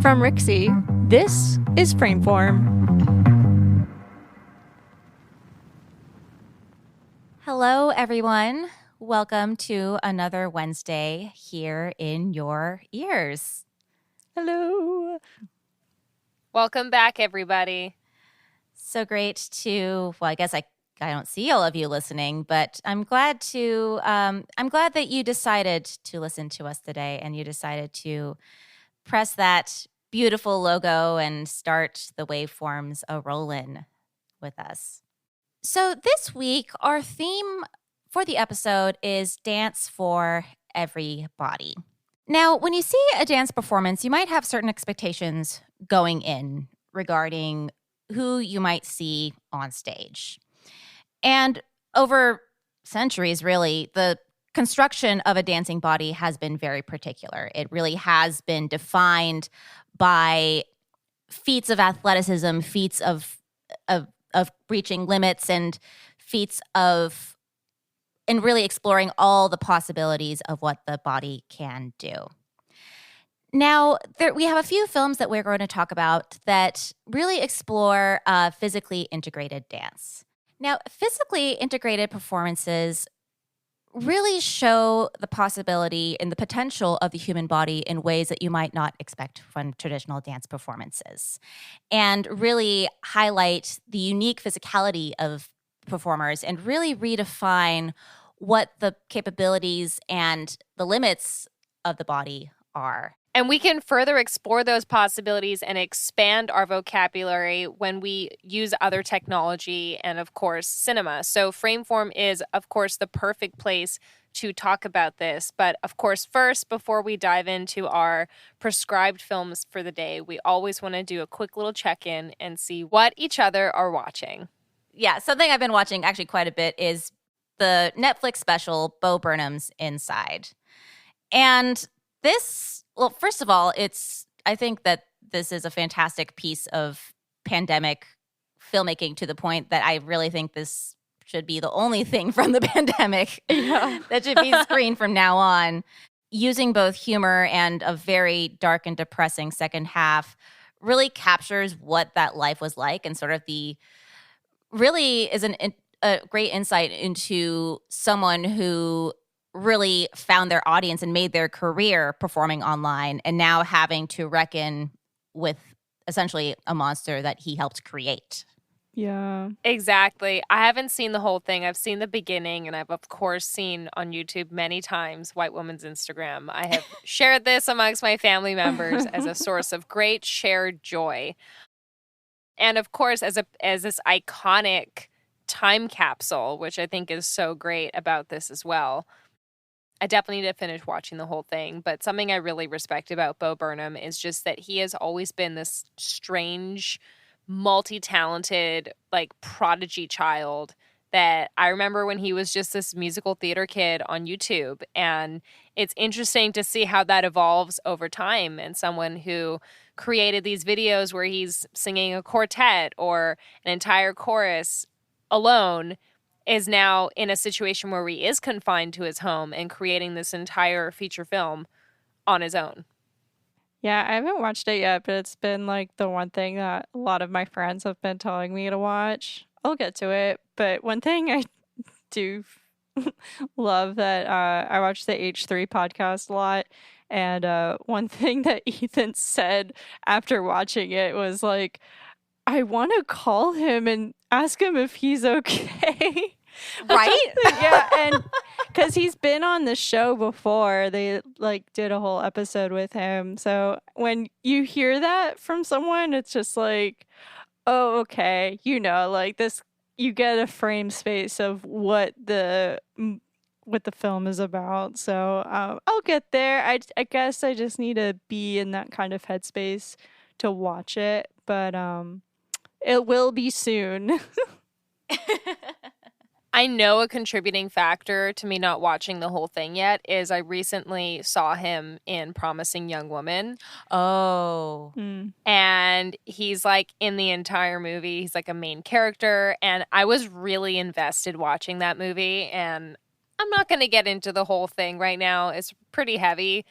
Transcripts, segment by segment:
From Rixie, this is Frameform. Hello, everyone. Welcome to another Wednesday here in your ears. Hello. Welcome back, everybody. So great to, well, I guess I don't see all of you listening, but I'm glad that you decided to listen to us today and you decided to press that beautiful logo and start the waveforms a-rollin' with us. So this week, our theme for the episode is Dance for Everybody. Now, when you see a dance performance, you might have certain expectations going in regarding who you might see on stage. And over centuries, really, the construction of a dancing body has been very particular. It really has been defined by feats of athleticism, feats of reaching limits, and feats of and really exploring all the possibilities of what the body can do. Now, we have a few films that we're going to talk about that really explore physically integrated dance. Now, physically integrated performances really show the possibility and the potential of the human body in ways that you might not expect from traditional dance performances, and really highlight the unique physicality of performers and really redefine what the capabilities and the limits of the body are. And we can further explore those possibilities and expand our vocabulary when we use other technology and, of course, cinema. So Frameform is, of course, the perfect place to talk about this. But, of course, first, before we dive into our prescribed films for the day, we always want to do a quick little check-in and see what each other are watching. Yeah, something I've been watching actually quite a bit is the Netflix special, Bo Burnham's Inside. And this, well, first of all, I think that this is a fantastic piece of pandemic filmmaking to the point that I really think this should be the only thing from the pandemic that should be screened from now on. Using both humor and a very dark and depressing second half really captures what that life was like, and sort of really is a great insight into someone who really found their audience and made their career performing online, and now having to reckon with essentially a monster that he helped create. Yeah. Exactly. I haven't seen the whole thing. I've seen the beginning, and I've, of course, seen on YouTube many times White Woman's Instagram. I have shared this amongst my family members as a source of great shared joy. And, of course, as this iconic time capsule, which I think is so great about this as well. I definitely need to finish watching the whole thing, but something I really respect about Bo Burnham is just that he has always been this strange, multi-talented, like, prodigy child that I remember when he was just this musical theater kid on YouTube. And it's interesting to see how that evolves over time, and someone who created these videos where he's singing a quartet or an entire chorus alone is now in a situation where he is confined to his home and creating this entire feature film on his own. Yeah, I haven't watched it yet, but it's been like the one thing that a lot of my friends have been telling me to watch. I'll get to it, but one thing I do love that I watch the H3 podcast a lot, and one thing that Ethan said after watching it was like, I want to call him and ask him if he's okay. Right? Yeah, and because he's been on the show before. They like did a whole episode with him. So when you hear that from someone, it's just like, oh, okay. Like this, you get a frame space of what the film is about. So I'll get there. I guess I just need to be in that kind of headspace to watch it. But it will be soon. I know a contributing factor to me not watching the whole thing yet is I recently saw him in Promising Young Woman. Oh. And he's like in the entire movie. He's like a main character. And I was really invested watching that movie. And I'm not going to get into the whole thing right now. It's pretty heavy.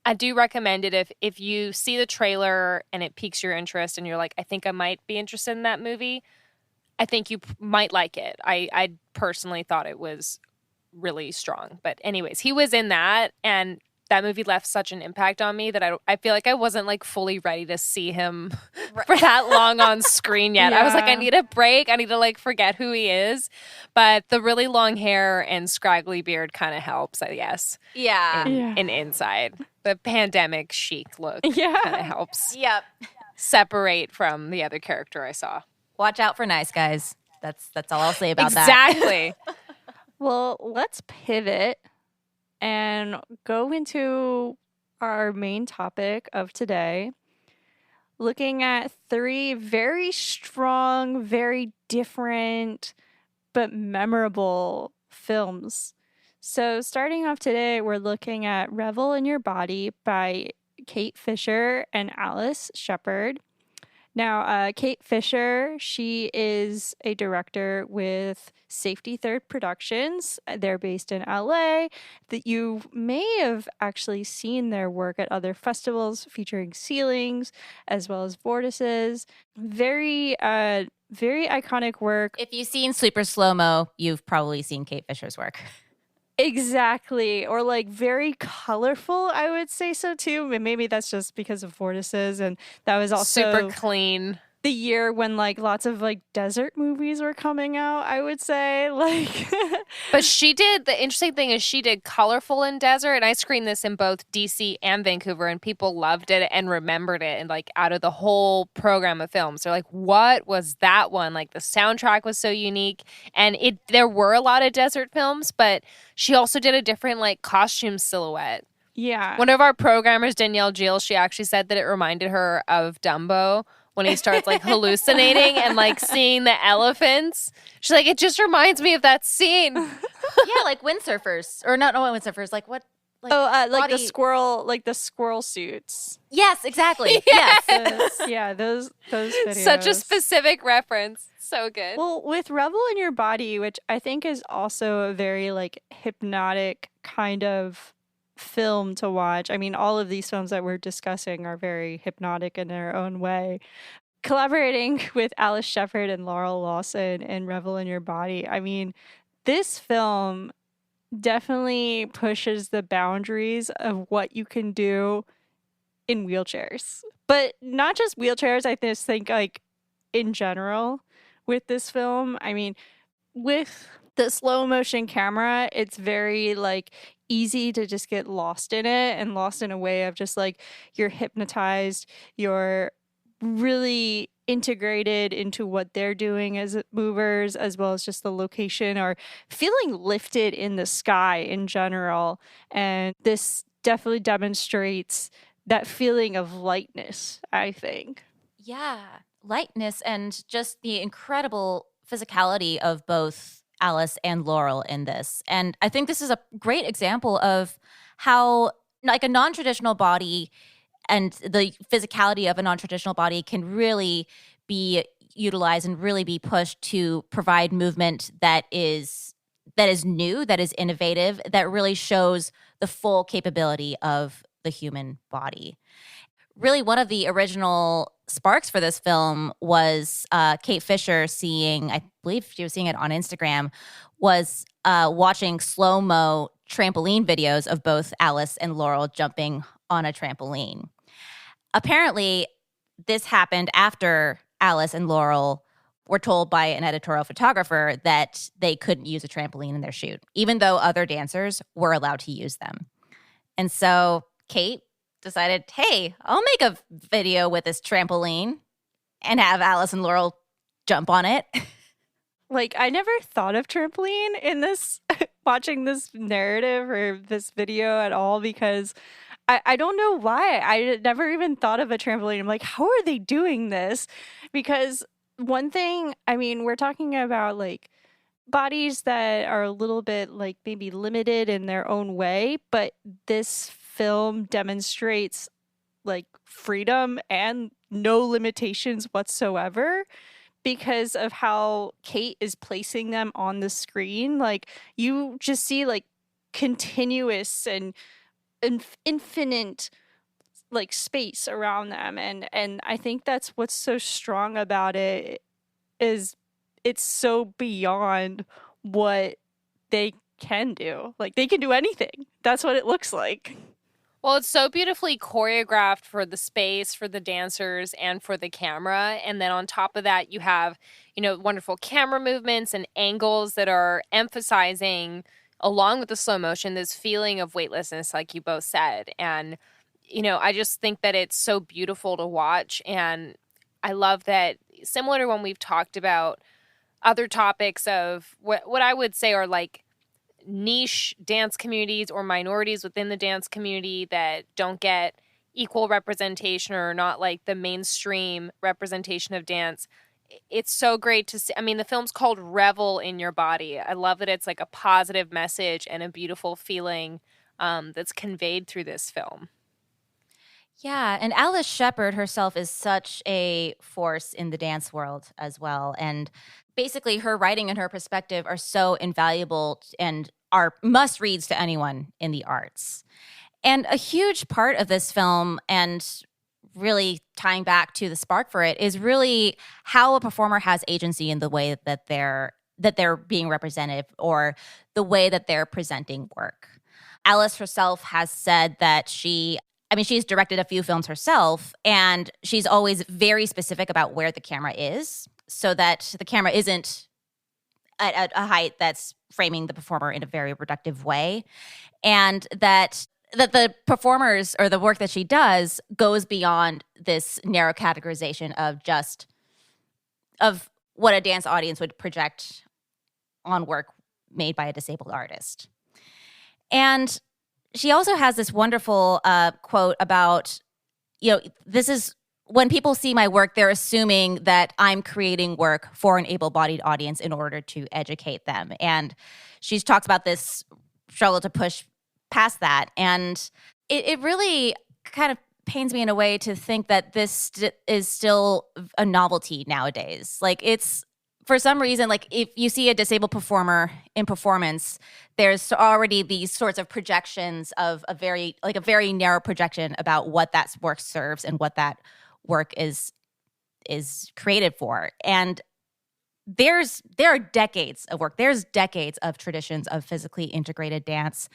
I do recommend it if you see the trailer and it piques your interest and you're like, I think I might be interested in that movie. I think you might like it. I personally thought it was really strong. But anyways, he was in that, and that movie left such an impact on me that I feel like I wasn't like fully ready to see him for that long on screen yet. I was like, I need a break. I need to like forget who he is. But the really long hair and scraggly beard kind of helps, I guess. Yeah. In Inside. The pandemic chic look kind of helps. Yep. Separate from the other character I saw. Watch out for nice guys. That's all I'll say about that. Exactly. Well, let's pivot and go into our main topic of today, looking at 3 very strong, very different, but memorable films. So starting off today, we're looking at Revel in Your Body by Kate Fisher and Alice Sheppard. Now, Kate Fisher, she is a director with Safety Third Productions. They're based in LA. That you may have actually seen their work at other festivals featuring ceilings as well as vortices. Very iconic work. If you've seen Sleeper Slow-Mo, you've probably seen Kate Fisher's work. Exactly. Or like very colorful, I would say so too. Maybe that's just because of vortices, and that was also super clean. The year when like lots of like desert movies were coming out, I would say. Like But the interesting thing is she did colorful in desert, and I screened this in both DC and Vancouver, and people loved it and remembered it. And like out of the whole program of films, they're like, what was that one? Like the soundtrack was so unique, and there were a lot of desert films, but she also did a different like costume silhouette. Yeah. One of our programmers, Danielle Gill, she actually said that it reminded her of Dumbo when he starts like hallucinating and like seeing the elephants. She's like, it just reminds me of that scene. Yeah, like windsurfers. Or not windsurfers, like what? Like like the squirrel suits. Yes, exactly. Yeah. Yes. Those videos. Such a specific reference. So good. Well, with Revel in Your Body, which I think is also a very like hypnotic kind of film to watch. I mean, all of these films that we're discussing are very hypnotic in their own way. Collaborating with Alice Sheppard and Laurel Lawson in Revel in Your Body, I mean, this film definitely pushes the boundaries of what you can do in wheelchairs. But not just wheelchairs, I just think like in general with this film. I mean, with the slow motion camera, it's very like easy to just get lost in it, and lost in a way of just like you're hypnotized, you're really integrated into what they're doing as movers, as well as just the location, or feeling lifted in the sky in general. And this definitely demonstrates that feeling of lightness, I think. Yeah, lightness and just the incredible physicality of both Alice and Laurel in this. And I think this is a great example of how like a non-traditional body and the physicality of a non-traditional body can really be utilized and really be pushed to provide movement that is new, that is innovative, that really shows the full capability of the human body. Really, one of the original sparks for this film was Kate Fisher seeing, I believe she was seeing it on Instagram, was watching slow-mo trampoline videos of both Alice and Laurel jumping on a trampoline. Apparently, this happened after Alice and Laurel were told by an editorial photographer that they couldn't use a trampoline in their shoot, even though other dancers were allowed to use them. And so Kate decided, hey, I'll make a video with this trampoline and have Alice and Laurel jump on it. Like, I never thought of trampoline in this, watching this narrative or this video at all, because I don't know why. I never even thought of a trampoline. I'm like, how are they doing this? Because one thing, I mean, we're talking about like bodies that are a little bit like maybe limited in their own way, but this film demonstrates like freedom and no limitations whatsoever because of how Kate is placing them on the screen. Like, you just see like continuous and infinite like space around them, and I think that's what's so strong about it, is it's so beyond what they can do. Like, they can do anything. That's what it looks like. Well, it's so beautifully choreographed for the space, for the dancers, and for the camera. And then on top of that, you have, wonderful camera movements and angles that are emphasizing, along with the slow motion, this feeling of weightlessness, like you both said. And, I just think that it's so beautiful to watch. And I love that, similar to when we've talked about other topics of what I would say are like niche dance communities or minorities within the dance community that don't get equal representation or not like the mainstream representation of dance. It's so great to see. I mean, the film's called Revel in Your Body. I love that it's like a positive message and a beautiful feeling that's conveyed through this film. Yeah, and Alice Sheppard herself is such a force in the dance world as well. And basically her writing and her perspective are so invaluable and are must-reads to anyone in the arts. And a huge part of this film, and really tying back to the spark for it, is really how a performer has agency in the way that they're being represented, or the way that they're presenting work. Alice herself has said that she's directed a few films herself, and she's always very specific about where the camera is, so that the camera isn't at a height that's framing the performer in a very reductive way, and that the performers, or the work that she does, goes beyond this narrow categorization of what a dance audience would project on work made by a disabled artist. And she also has this wonderful quote about, this is, when people see my work, they're assuming that I'm creating work for an able-bodied audience in order to educate them. And she talks about this struggle to push past that. And it really kind of pains me in a way to think that this is still a novelty nowadays. Like, it's, for some reason, like if you see a disabled performer in performance, there's already these sorts of projections of a very narrow projection about what that work serves and what that work is created for. And there are decades of work. There's decades of traditions of physically integrated dance,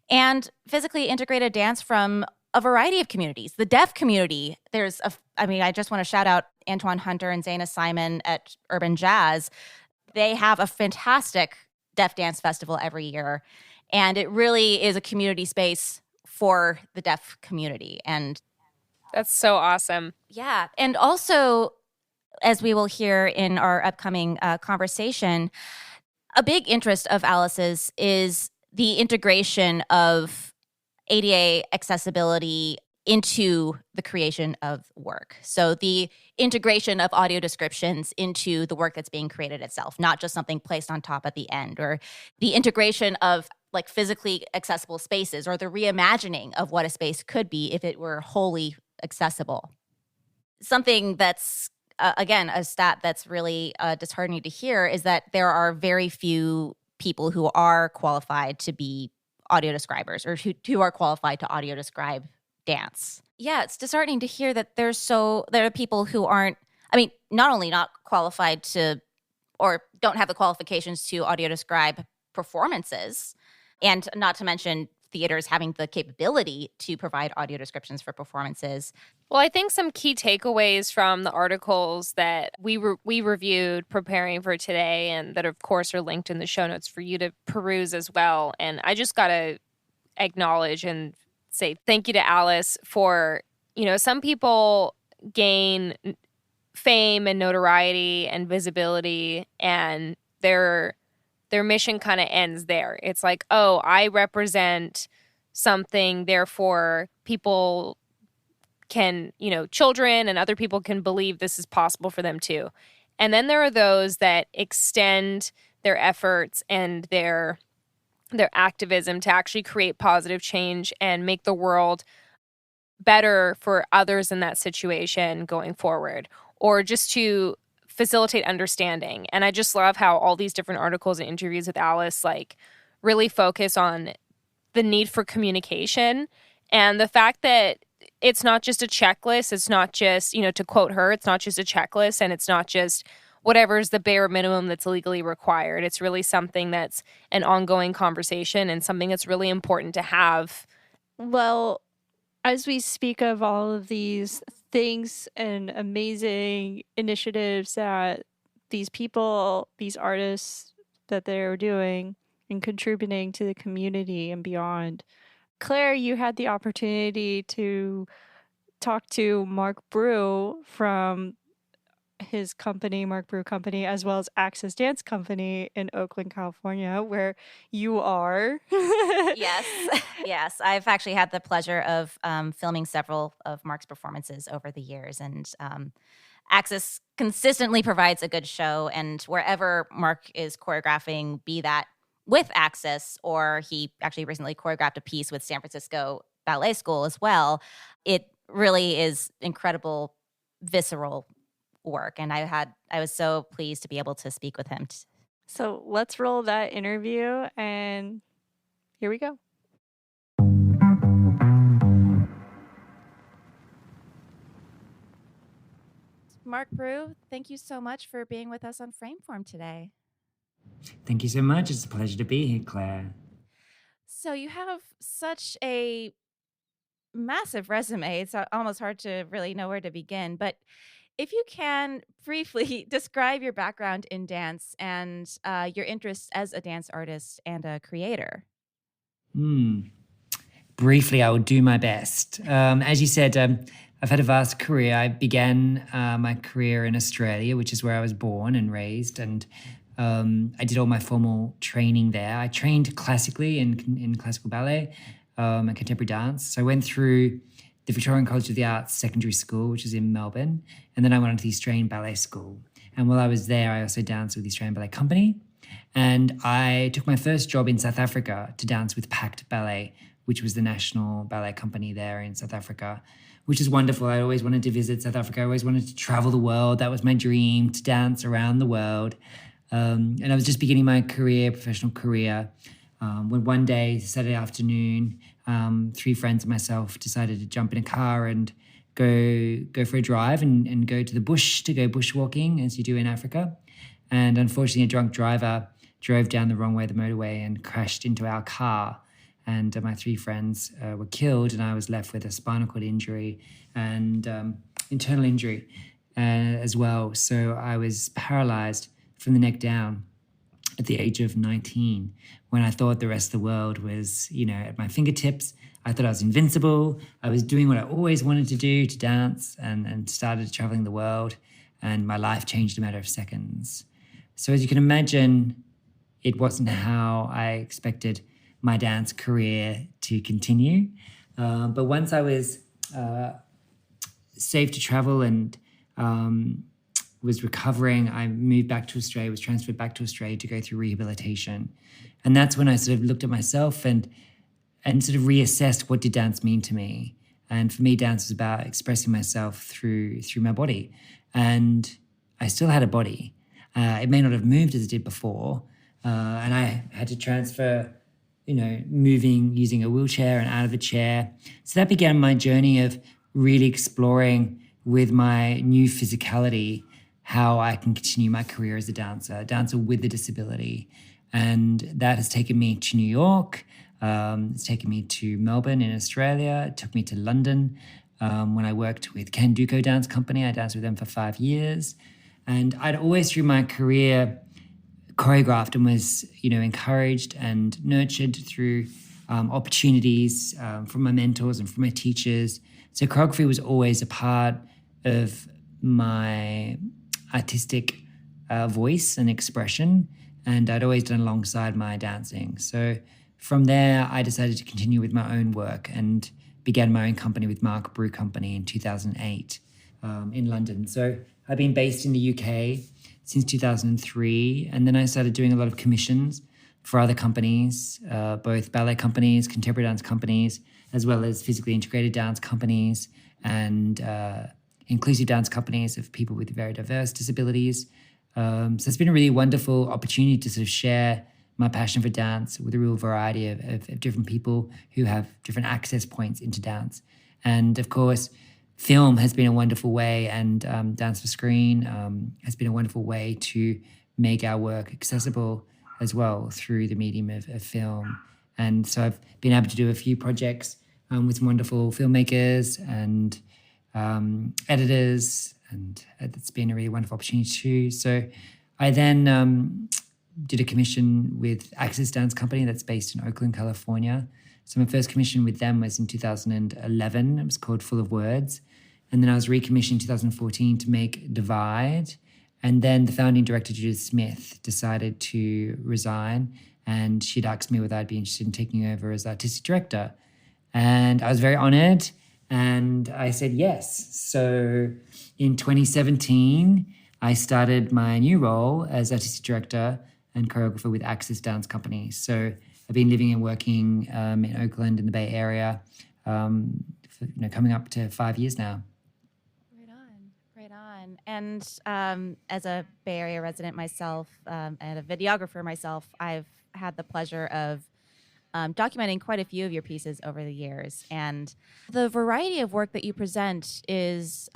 and physically integrated dance from a variety of communities. The deaf community, I just want to shout out Antoine Hunter and Zaina Simon at Urban Jazz. They have a fantastic deaf dance festival every year, and it really is a community space for the deaf community. And that's so awesome. Yeah. And also, as we will hear in our upcoming conversation, a big interest of Alice's is the integration of ADA accessibility into the creation of work. So the integration of audio descriptions into the work that's being created itself, not just something placed on top at the end, or the integration of like physically accessible spaces, or the reimagining of what a space could be if it were wholly accessible. Something that's, again, a stat that's really disheartening to hear is that there are very few people who are qualified to be audio describers, or who are qualified to audio describe dance. Yeah, it's disheartening to hear that there are people who aren't, not only not qualified to, or don't have the qualifications to audio describe performances, and not to mention theaters having the capability to provide audio descriptions for performances. Well, I think some key takeaways from the articles that we reviewed preparing for today, and that, of course, are linked in the show notes for you to peruse as well. And I just got to acknowledge and say thank you to Alice for, some people gain fame and notoriety and visibility, and their mission kind of ends there. It's like, oh, I represent something, therefore people can, children and other people can believe this is possible for them too. And then there are those that extend their efforts and their activism to actually create positive change and make the world better for others in that situation going forward, or just to facilitate understanding. And I just love how all these different articles and interviews with Alice like really focus on the need for communication And the fact that it's not just a checklist, it's not just, to quote her, it's not just a checklist, and it's not just whatever's the bare minimum that's legally required. It's really something that's an ongoing conversation and something that's really important to have. Well, as we speak of all of these things and amazing initiatives that these people, these artists, that they're doing and contributing to the community and beyond, Claire, you had the opportunity to talk to Marc Brew from his company, Marc Brew Company, as well as Access Dance Company in Oakland, California, where you are. Yes. Yes. I've actually had the pleasure of filming several of Marc's performances over the years. And Access consistently provides a good show. And wherever Marc is choreographing, be that with Access, or he actually recently choreographed a piece with San Francisco Ballet School as well, it really is incredible, visceral work. And I was so pleased to be able to speak with him. So let's roll that interview, and here we go. Marc Brew, thank you so much for being with us on Frameform today. Thank you so much. It's a pleasure to be here, Claire. So you have such a massive resume. It's almost hard to really know where to begin. But if you can briefly describe your background in dance and your interests as a dance artist and a creator. Briefly, I will do my best. As you said, I've had a vast career. I began my career in Australia, which is where I was born and raised, and I did all my formal training there. I trained classically in classical ballet and contemporary dance. So I went through the Victorian College of the Arts Secondary School, which is in Melbourne, and then I went on to the Australian Ballet School. And while I was there, I also danced with the Australian Ballet Company. And I took my first job in South Africa to dance with Pact Ballet, which was the national ballet company there in South Africa, which is wonderful. I always wanted to visit South Africa. I always wanted to travel the world. That was my dream, to dance around the world. And I was just beginning my professional career, when one day, Saturday afternoon, 3 friends and myself decided to jump in a car and go for a drive and go to the bush to go bushwalking, as you do in Africa. And unfortunately, a drunk driver drove down the wrong way of the motorway and crashed into our car. And my 3 friends were killed, and I was left with a spinal cord injury and internal injury as well. So I was paralyzed from the neck down at the age of 19, when I thought the rest of the world was, at my fingertips. I thought I was invincible. I was doing what I always wanted to do, to dance, and started traveling the world. And my life changed in a matter of seconds. So as you can imagine, it wasn't how I expected my dance career to continue. But once I was safe to travel and was recovering, I moved back to Australia, was transferred back to Australia to go through rehabilitation. And that's when I sort of looked at myself and sort of reassessed, what did dance mean to me? And for me, dance was about expressing myself through my body. And I still had a body. It may not have moved as it did before. And I had to transfer, moving, using a wheelchair and out of a chair. So that began my journey of really exploring with my new physicality how I can continue my career as a dancer with a disability. And that has taken me to New York. It's taken me to Melbourne in Australia. It took me to London when I worked with Kanduko Dance Company. I danced with them for 5 years. And I'd always, through my career, choreographed and was, encouraged and nurtured through opportunities from my mentors and from my teachers. So choreography was always a part of my artistic voice and expression, and I'd always done alongside my dancing. So from there, I decided to continue with my own work and began my own company with Marc Brew Company in 2008 in London. So I've been based in the UK since 2003, and then I started doing a lot of commissions for other companies, both ballet companies, contemporary dance companies, as well as physically integrated dance companies and inclusive dance companies of people with very diverse disabilities. So it's been a really wonderful opportunity to sort of share my passion for dance with a real variety of different people who have different access points into dance. And of course, film has been a wonderful way, and Dance for Screen has been a wonderful way to make our work accessible as well through the medium of film. And so I've been able to do a few projects with some wonderful filmmakers and editors, and it's been a really wonderful opportunity too. So I then did a commission with Access Dance Company that's based in Oakland, California. So my first commission with them was in 2011. It was called Full of Words. And then I was recommissioned in 2014 to make Divide. And then the founding director, Judith Smith, decided to resign, and she'd asked me whether I'd be interested in taking over as artistic director. And I was very honored, and I said yes. So in 2017, I started my new role as artistic director and choreographer with Access Dance Company. So I've been living and working in Oakland in the Bay Area for, coming up to 5 years now. Right on. And as a Bay Area resident myself and a videographer myself, I've had the pleasure of documenting quite a few of your pieces over the years. And the variety of work that you present is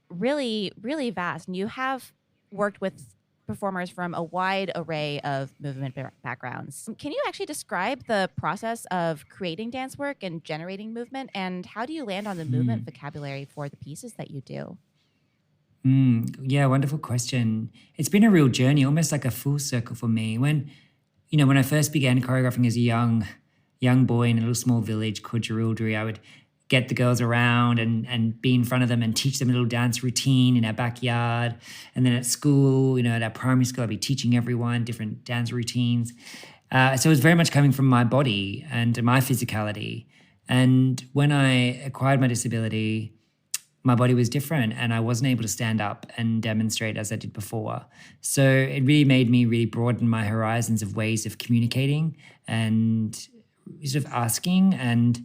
really, really vast. And you have worked with performers from a wide array of movement backgrounds. Can you actually describe the process of creating dance work and generating movement? And how do you land on the movement vocabulary for the pieces that you do? Yeah, wonderful question. It's been a real journey, almost like a full circle for me. When I first began choreographing as a young boy in a little small village called Jerilderie, I would get the girls around and be in front of them and teach them a little dance routine in our backyard. And then at school, at our primary school, I'd be teaching everyone different dance routines. So it was very much coming from my body and my physicality. And when I acquired my disability, my body was different and I wasn't able to stand up and demonstrate as I did before. So it really made me really broaden my horizons of ways of communicating and sort of asking and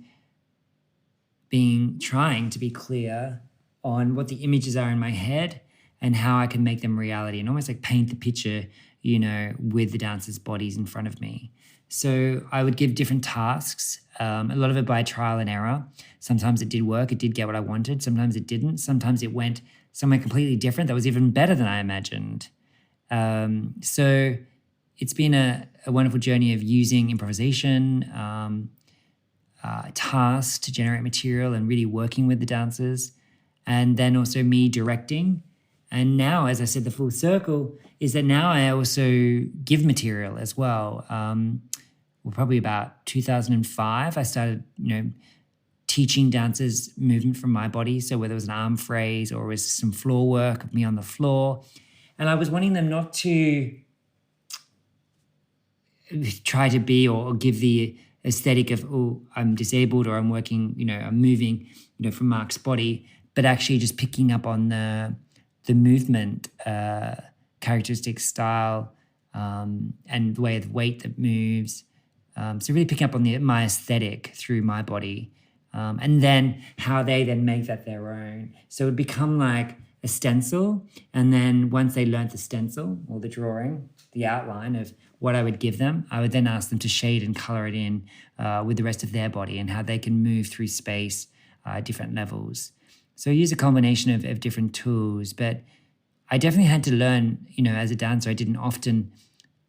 trying to be clear on what the images are in my head and how I can make them reality and almost like paint the picture, with the dancers' bodies in front of me. So I would give different tasks, a lot of it by trial and error. Sometimes it did work, it did get what I wanted. Sometimes it didn't. Sometimes it went somewhere completely different that was even better than I imagined. So it's been a wonderful journey of using improvisation, tasks to generate material and really working with the dancers, and then also me directing. And now, as I said, the full circle is that now I also give material as well. Probably about 2005, I started, teaching dancers movement from my body. So whether it was an arm phrase or it was some floor work of me on the floor. And I was wanting them not to try to be or give the aesthetic of, oh, I'm disabled or I'm working, I'm moving, from Marc's body, but actually just picking up on the movement, characteristic style, and the way of weight that moves. So really picking up on my aesthetic through my body, and then how they then make that their own. So it would become like a stencil, and then once they learned the stencil or the drawing, the outline of what I would give them, I would then ask them to shade and color it in with the rest of their body and how they can move through space at different levels. So I use a combination of different tools, but I definitely had to learn, as a dancer, I didn't often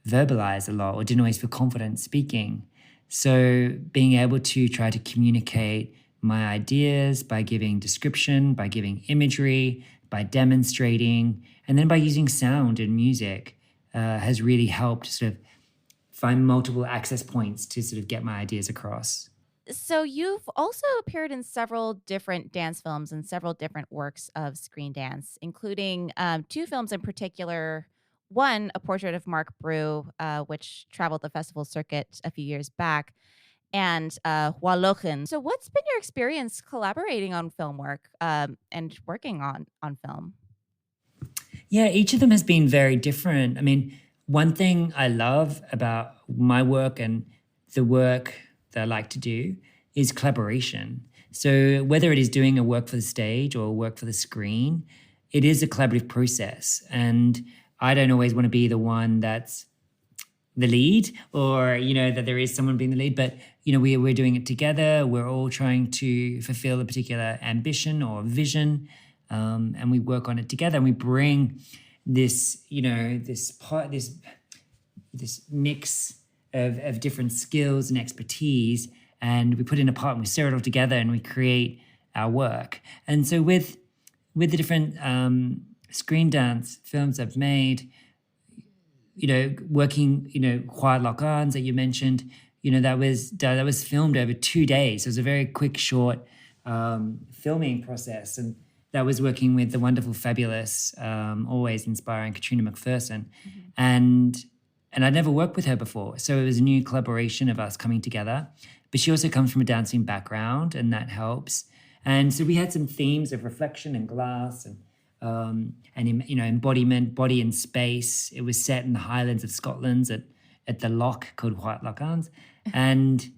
verbalize a lot or didn't always feel confident speaking. So being able to try to communicate my ideas by giving description, by giving imagery, by demonstrating, and then by using sound and music has really helped sort of find multiple access points to sort of get my ideas across. So you've also appeared in several different dance films and several different works of screen dance, including two films in particular. One, a portrait of Marc Brew, which traveled the festival circuit a few years back, and Walochen. So what's been your experience collaborating on film work and working on film? Yeah, each of them has been very different. I mean, one thing I love about my work and the work that I like to do is collaboration. So whether it is doing a work for the stage or work for the screen, it is a collaborative process. And I don't always want to be the one that's the lead or, that there is someone being the lead, but, we're doing it together. We're all trying to fulfill a particular ambition or vision, and we work on it together, and we bring this, this mix of different skills and expertise, and we put it in a pot and we stir it all together and we create our work. And so with the different screen dance films I've made, working, Quiet Lock-Ons that you mentioned, that was filmed over 2 days. So it was a very quick, short filming process. And that was working with the wonderful, fabulous, always inspiring Katrina Macpherson. And I'd never worked with her before. So it was a new collaboration of us coming together. But she also comes from a dancing background, and that helps. And so we had some themes of reflection and glass and embodiment, body and space. It was set in the Highlands of Scotland at the loch called Quiet Lock-Ons. And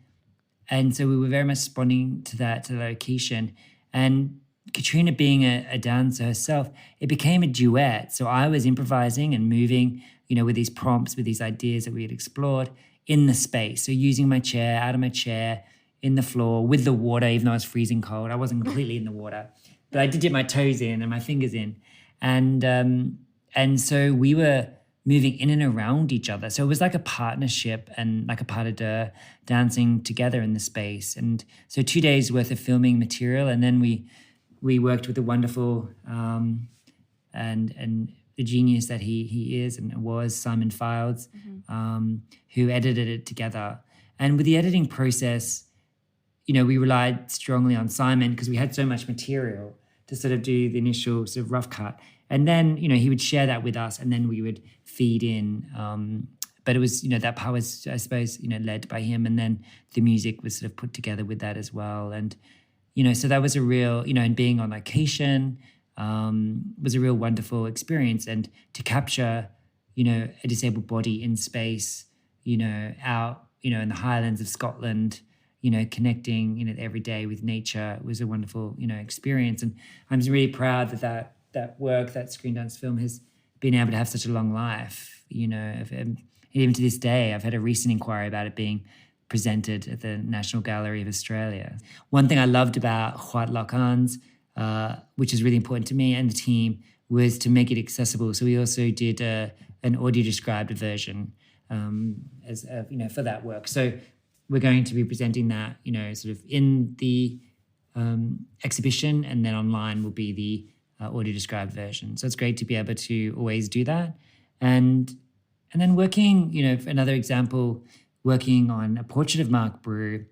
so we were very much responding to that, to the location. And Katrina being a dancer herself, it became a duet. So I was improvising and moving, with these prompts, with these ideas that we had explored in the space. So using my chair, out of my chair, in the floor, with the water, even though I was freezing cold. I wasn't completely in the water, but I did dip my toes in and my fingers in. And so we were moving in and around each other. So it was like a partnership and like a pas de deux, dancing together in the space. And so 2 days worth of filming material. And then we worked with the wonderful and the genius that he is and was, Simon Files, who edited it together. And with the editing process, we relied strongly on Simon because we had so much material to sort of do the initial sort of rough cut. And then, he would share that with us and then we would feed in. But it was, that part was, I suppose, led by him. And then the music was sort of put together with that as well. And, so that was a real, and being on location was a real wonderful experience. And to capture, a disabled body in space, out, in the Highlands of Scotland, connecting, every day with nature was a wonderful, experience. And I'm really proud that work, that screen dance film has been able to have such a long life, and even to this day, I've had a recent inquiry about it being presented at the National Gallery of Australia. One thing I loved about Quiet Lock-Ons, which is really important to me and the team, was to make it accessible. So we also did an audio-described version for that work. So we're going to be presenting that, sort of in the exhibition, and then online will be the audio-described version. So it's great to be able to always do that. And then working, for another example, working on a portrait of Marc Brew,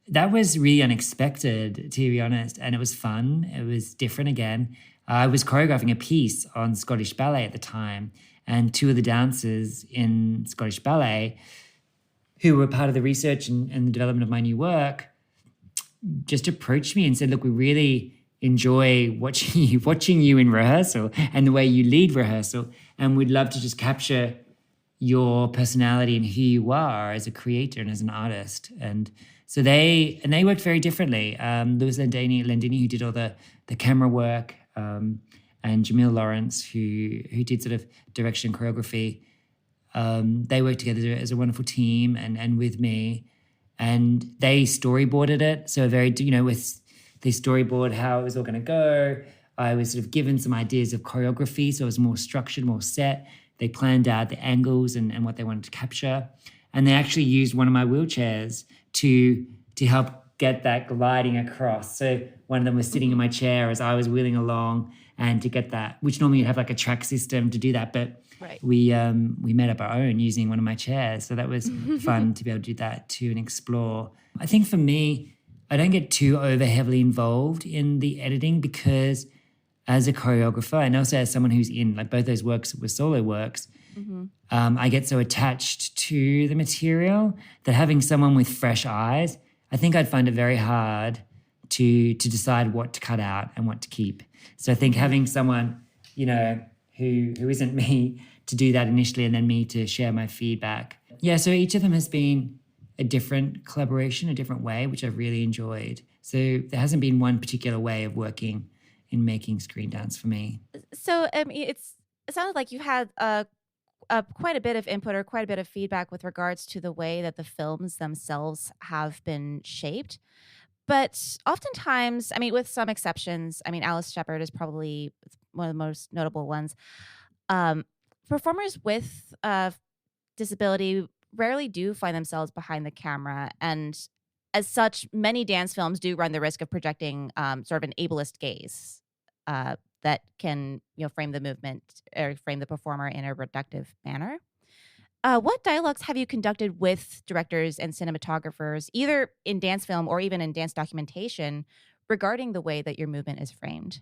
that was really unexpected, to be honest, and it was fun. It was different again. I was choreographing a piece on Scottish Ballet at the time, and two of the dancers in Scottish Ballet who were part of the research and the development of my new work just approached me and said, look, we really enjoy watching you in rehearsal and the way you lead rehearsal, and we'd love to just capture your personality and who you are as a creator and as an artist. And so they worked very differently. Louis Landini, who did all the camera work, and Jamil Lawrence, who did sort of direction and choreography. They worked together as a wonderful team and with me, and they storyboarded it. So very, with they storyboard how it was all going to go. I was sort of given some ideas of choreography, so it was more structured, more set. They planned out the angles and what they wanted to capture. And they actually used one of my wheelchairs to help get that gliding across. So one of them was sitting in my chair as I was wheeling along, and to get that, which normally you'd have like a track system to do that, but right. we made up our own using one of my chairs. So that was fun to be able to do that too and explore. I think for me, I don't get too over heavily involved in the editing because as a choreographer and also as someone who's in like both those works were solo works, I get so attached to the material that having someone with fresh eyes, I think I'd find it very hard to decide what to cut out and what to keep. So I think having someone, who isn't me to do that initially and then me to share my feedback. Yeah, so each of them has been a different collaboration, a different way, which I've really enjoyed. So there hasn't been one particular way of working in making screen dance for me. So it sounded like you had quite a bit of input or quite a bit of feedback with regards to the way that the films themselves have been shaped. But oftentimes, I mean, with some exceptions, I mean, Alice Sheppard is probably one of the most notable ones. Um, Performers with disability rarely do find themselves behind the camera. And as such, many dance films do run the risk of projecting sort of an ableist gaze that can, frame the movement or frame the performer in a reductive manner. What dialogues have you conducted with directors and cinematographers, either in dance film or even in dance documentation, regarding the way that your movement is framed?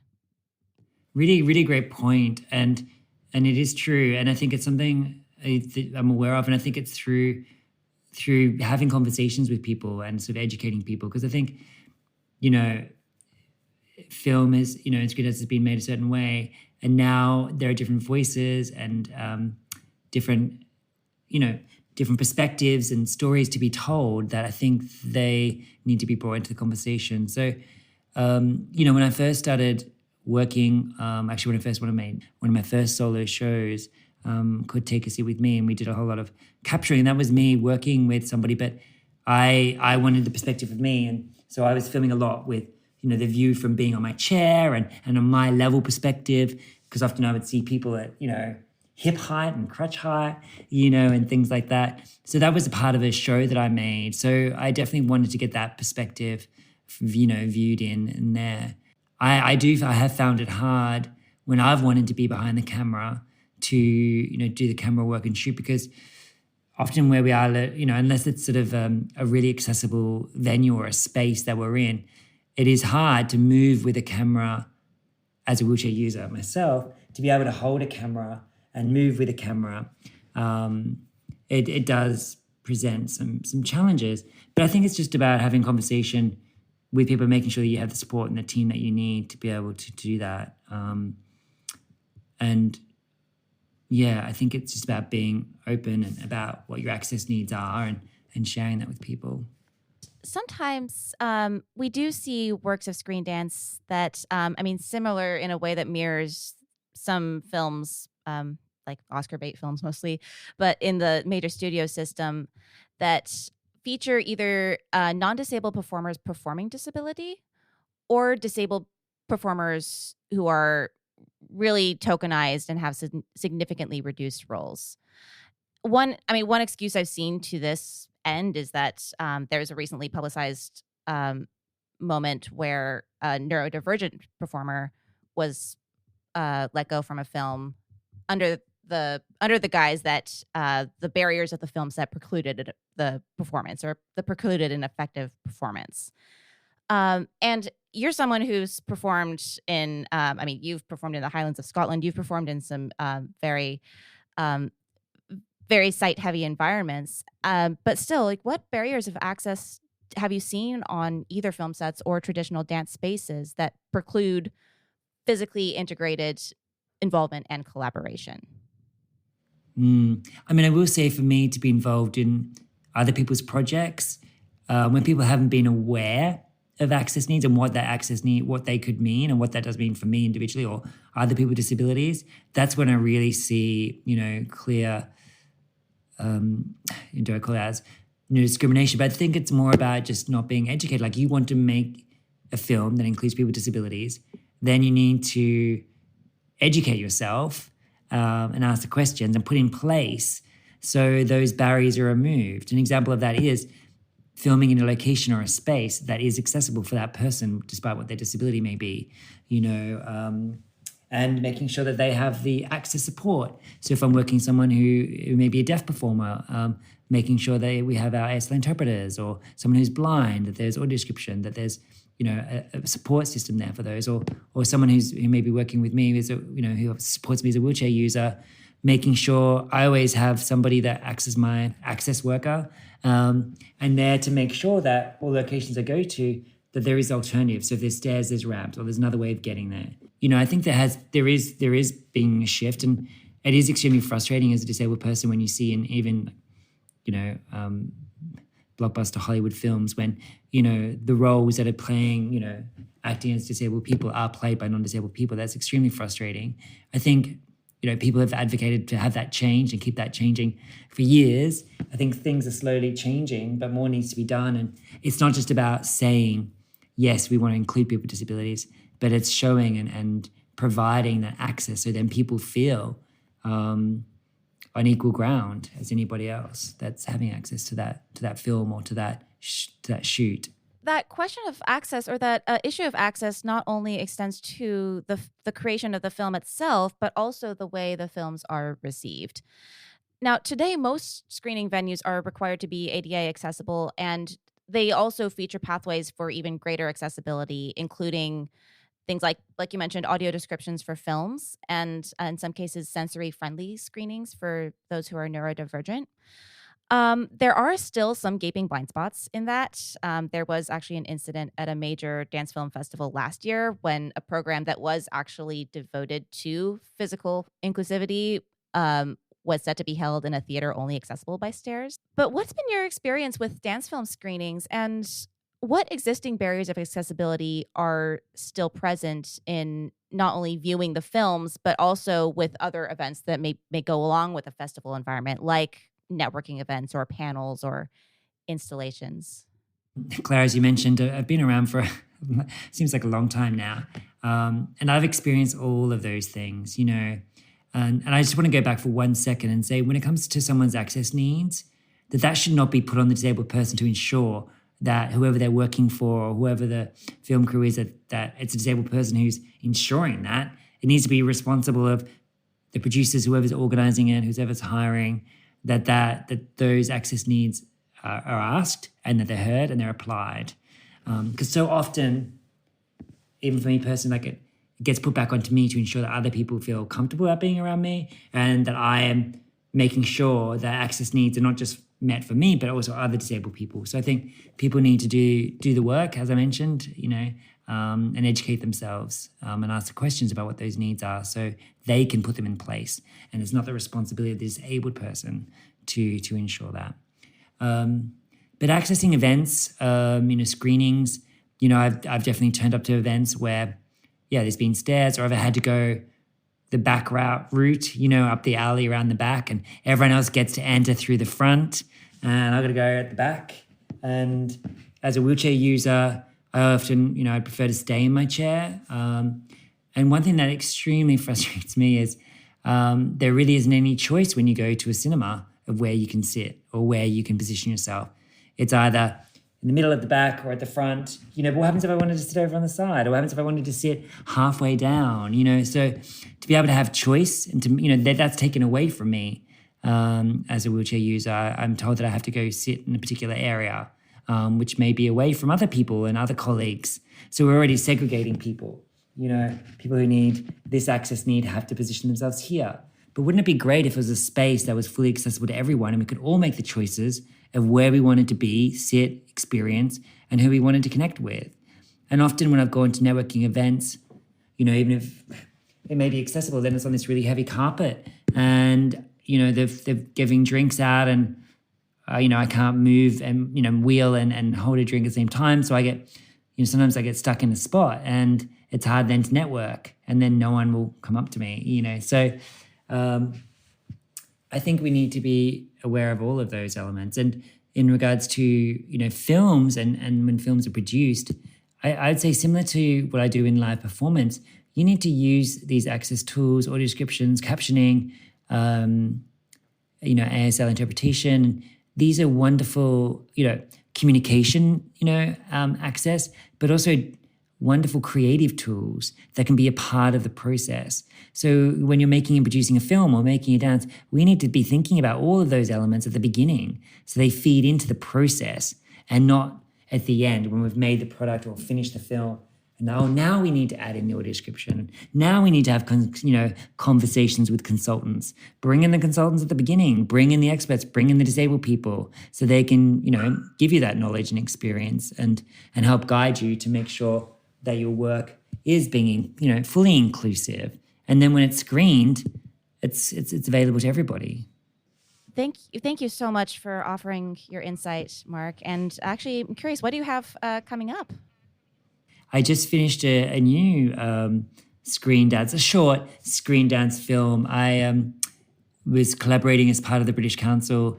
Really, really great point, and it is true, and I think it's something I'm aware of, and I think it's through having conversations with people and sort of educating people, because I think, film is, screenwriters has been made a certain way, and now there are different voices and different perspectives and stories to be told that I think they need to be brought into the conversation. So, when I first started working, actually when I first made one of my first solo shows, Could Take a Seat With Me, and we did a whole lot of capturing, and that was me working with somebody, but I wanted the perspective of me, and so I was filming a lot with, the view from being on my chair and on my level perspective, because often I would see people at, hip height and crutch height, and things like that. So that was a part of a show that I made. So I definitely wanted to get that perspective, viewed in there. I have found it hard when I've wanted to be behind the camera to, do the camera work and shoot, because often where we are, unless it's sort of a really accessible venue or a space that we're in, it is hard to move with a camera as a wheelchair user myself, to be able to hold a camera and move with a camera. It does present some challenges, but I think it's just about having conversation with people, making sure that you have the support and the team that you need to be able to do that. And yeah, I think it's just about being open and about what your access needs are and sharing that with people. Sometimes we do see works of screen dance that, similar in a way that mirrors some films, like Oscar bait films mostly, but in the major studio system, that feature either non-disabled performers performing disability or disabled performers who are really tokenized and have significantly reduced roles. One excuse I've seen to this end is that there's a recently publicized moment where a neurodivergent performer was let go from a film under the guise that the barriers of the film set precluded the performance, or precluded an effective performance. And you're someone who's performed in, you've performed in the Highlands of Scotland. You've performed in some very sight-heavy environments. But still, like, what barriers of access have you seen on either film sets or traditional dance spaces that preclude physically integrated involvement and collaboration? I will say, for me to be involved in other people's projects, when people haven't been aware of access needs and what that access need, what they could mean and what that does mean for me individually or other people with disabilities, that's when I really see, clear, do I call it as discrimination? But I think it's more about just not being educated. Like, you want to make a film that includes people with disabilities, then you need to educate yourself and ask the questions and put in place so those barriers are removed. An example of that is filming in a location or a space that is accessible for that person, despite what their disability may be, and making sure that they have the access support. So if I'm working with someone who may be a deaf performer, making sure that we have our ASL interpreters, or someone who's blind, that there's audio description, that there's a support system there for those, or someone who may be working with me who supports me as a wheelchair user, making sure I always have somebody that acts as my access worker, and there to make sure that all locations I go to, that there is alternatives. So if there's stairs, there's ramps, or there's another way of getting there. I think there is being a shift, and it is extremely frustrating as a disabled person when you see in even blockbuster Hollywood films when the roles that are playing acting as disabled people are played by non-disabled people. That's extremely frustrating. I think people have advocated to have that change and keep that changing for years. I think things are slowly changing, but more needs to be done. And it's not just about saying, yes, we want to include people with disabilities, but it's showing and providing that access so then people feel on equal ground as anybody else that's having access to that film or to that shoot. That question of access, or that issue of access, not only extends to the creation of the film itself, but also the way the films are received. Now, today, most screening venues are required to be ADA accessible, and they also feature pathways for even greater accessibility, including things like you mentioned, audio descriptions for films, and in some cases, sensory-friendly screenings for those who are neurodivergent. There are still some gaping blind spots in that. There was actually an incident at a major dance film festival last year when a program that was actually devoted to physical inclusivity was set to be held in a theater only accessible by stairs. But what's been your experience with dance film screenings, and what existing barriers of accessibility are still present in not only viewing the films, but also with other events that may go along with a festival environment, like networking events or panels or installations? Claire, as you mentioned, I've been around for seems like a long time now, and I've experienced all of those things, and I just want to go back for 1 second and say, when it comes to someone's access needs, that should not be put on the disabled person to ensure that whoever they're working for or whoever the film crew is, that it's a disabled person who's ensuring that. It needs to be responsible of the producers, whoever's organizing it, whoever's hiring, that those access needs are asked and that they're heard and they're applied. Because so often, even for me personally, like it gets put back onto me to ensure that other people feel comfortable about being around me, and that I am making sure that access needs are not just met for me, but also other disabled people. So I think people need to do the work, as I mentioned, and educate themselves and ask the questions about what those needs are so they can put them in place. And it's not the responsibility of the disabled person to ensure that. But accessing events, screenings, I've definitely turned up to events where, there's been stairs, or I've had to go the back route, up the alley around the back, and everyone else gets to enter through the front, and I've got to go at the back. And as a wheelchair user, I often, I prefer to stay in my chair. And one thing that extremely frustrates me is there really isn't any choice when you go to a cinema of where you can sit or where you can position yourself. It's either in the middle at the back or at the front. But what happens if I wanted to sit over on the side? Or what happens if I wanted to sit halfway down? So to be able to have choice and to, that's taken away from me as a wheelchair user. I'm told that I have to go sit in a particular area, which may be away from other people and other colleagues. So we're already segregating people. People who need this access have to position themselves here. But wouldn't it be great if it was a space that was fully accessible to everyone and we could all make the choices of where we wanted to be, sit, experience, and who we wanted to connect with? And often when I've gone to networking events, even if it may be accessible, then it's on this really heavy carpet and, they're giving drinks out and, I can't move and, wheel and hold a drink at the same time. So I get, sometimes I get stuck in a spot and it's hard then to network and then no one will come up to me, So I think we need to be aware of all of those elements. And in regards to, films and when films are produced, I'd say similar to what I do in live performance, you need to use these access tools, audio descriptions, captioning, ASL interpretation. These are wonderful, communication, access, but also wonderful creative tools that can be a part of the process. So when you're making and producing a film or making a dance, we need to be thinking about all of those elements at the beginning so they feed into the process and not at the end when we've made the product or finished the film. And now we need to add in the audio description. Now we need to have conversations with consultants. Bring in the consultants at the beginning. Bring in the experts. Bring in the disabled people so they can give you that knowledge and experience and help guide you to make sure that your work is being fully inclusive. And then when it's screened, it's available to everybody. Thank you so much for offering your insight, Marc. And actually, I'm curious, what do you have coming up? I just finished a new screen dance, a short screen dance film. I was collaborating as part of the British Council,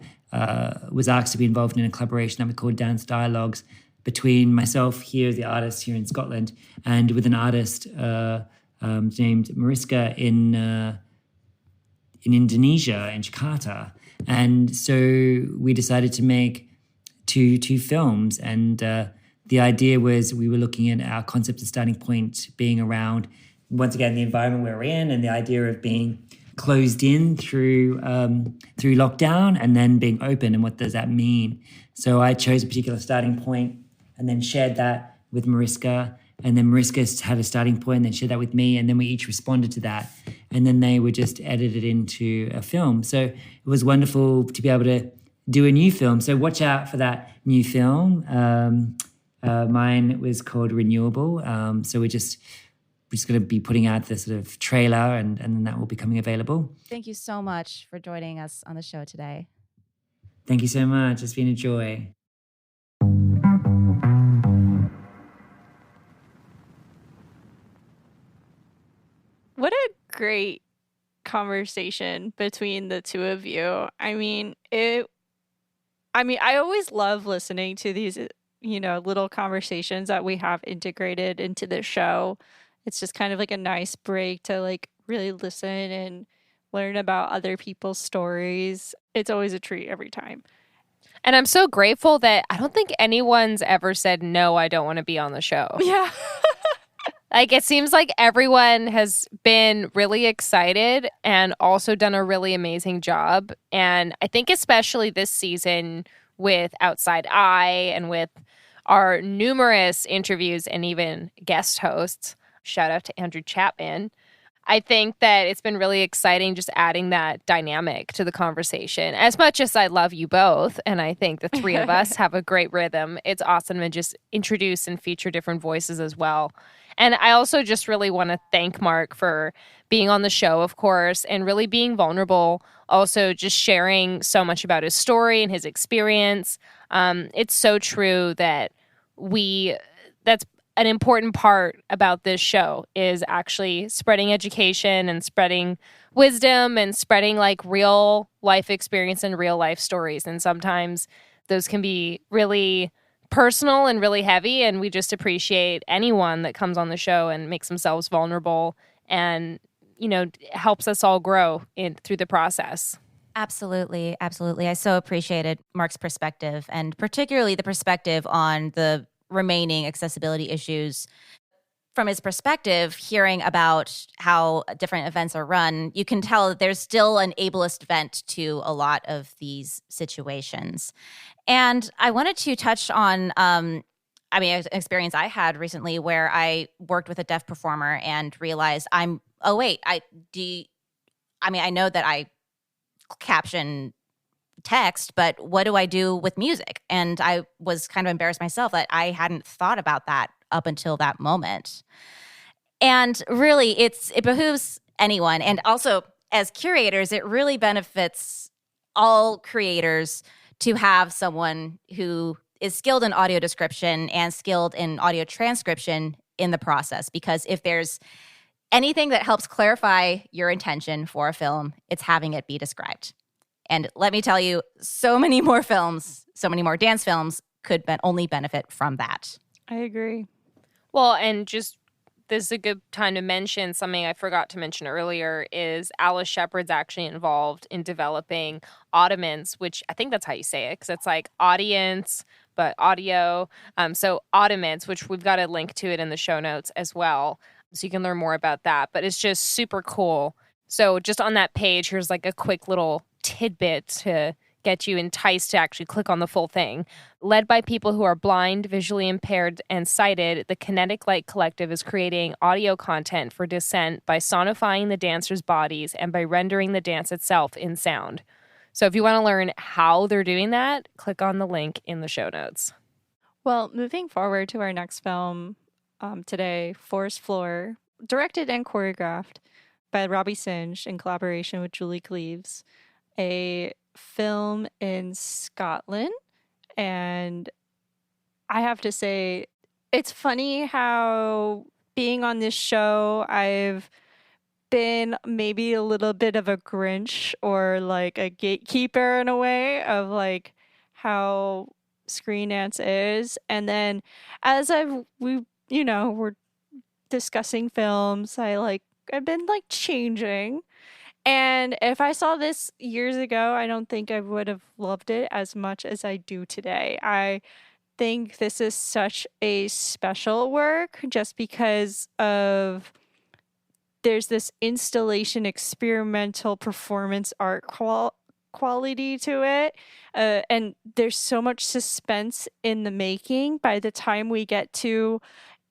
was asked to be involved in a collaboration that we called Dance Dialogues between myself here, the artist here in Scotland, and with an artist named Mariska in Indonesia, in Jakarta. And so we decided to make two films. And the idea was we were looking at our concept and starting point being around, once again, the environment we're in and the idea of being closed in through lockdown and then being open, and what does that mean? So I chose a particular starting point and then shared that with Mariska, and then Mariska had a starting point and then shared that with me, and then we each responded to that, and then they were just edited into a film. So it was wonderful to be able to do a new film. So watch out for that new film. Mine was called Renewable. So we're just going to be putting out the sort of trailer, and then that will be coming available. Thank you so much for joining us on the show today. Thank you so much. It's been a joy. What a great conversation between the two of you. I always love listening to these, little conversations that we have integrated into the show. It's just kind of like a nice break to like really listen and learn about other people's stories. It's always a treat every time. And I'm so grateful that I don't think anyone's ever said, no, I don't want to be on the show. Yeah. Like, it seems like everyone has been really excited and also done a really amazing job. And I think especially this season with Outside Eye and with our numerous interviews and even guest hosts, shout out to Andrew Chapman, I think that it's been really exciting just adding that dynamic to the conversation. As much as I love you both, and I think the three of us have a great rhythm, it's awesome to just introduce and feature different voices as well. And I also just really want to thank Marc for being on the show, of course, and really being vulnerable, also just sharing so much about his story and his experience. It's so true that that's an important part about this show is actually spreading education and spreading wisdom and spreading like real life experience and real life stories. And sometimes those can be really personal and really heavy. And we just appreciate anyone that comes on the show and makes themselves vulnerable and, helps us all grow through the process. Absolutely. Absolutely. I so appreciated Marc's perspective, and particularly the perspective on the remaining accessibility issues. From his perspective, hearing about how different events are run, you can tell that there's still an ableist bent to a lot of these situations. And I wanted to touch on, an experience I had recently where I worked with a deaf performer and realized I know that I caption text, but what do I do with music? And I was kind of embarrassed myself that I hadn't thought about that up until that moment. And really, it behooves anyone. And also, as curators, it really benefits all creators to have someone who is skilled in audio description and skilled in audio transcription in the process. Because if there's anything that helps clarify your intention for a film, it's having it be described. And let me tell you, so many more films, so many more dance films could only benefit from that. I agree. Well, and just this is a good time to mention something I forgot to mention earlier is Alice Sheppard's actually involved in developing Audiments, which I think that's how you say it, because it's like audience, but audio. So Audiments, which we've got a link to it in the show notes as well, so you can learn more about that. But it's just super cool. So just on that page, here's like a quick little tidbit to get you enticed to actually click on the full thing. Led by people who are blind, visually impaired, and sighted, the Kinetic Light Collective is creating audio content for Descent by sonifying the dancers' bodies and by rendering the dance itself in sound. So if you want to learn how they're doing that, click on the link in the show notes. Well, moving forward to our next film today, Forest Floor, directed and choreographed by Robbie Singe in collaboration with Julie Cleaves, a film in Scotland. And I have to say, it's funny how being on this show, I've been maybe a little bit of a Grinch or like a gatekeeper in a way of like how screendance is. And then as we're discussing films, I've been like changing. And if I saw this years ago, I don't think I would have loved it as much as I do today. I think this is such a special work just because of there's this installation experimental performance art quality to it. And there's so much suspense in the making by the time we get to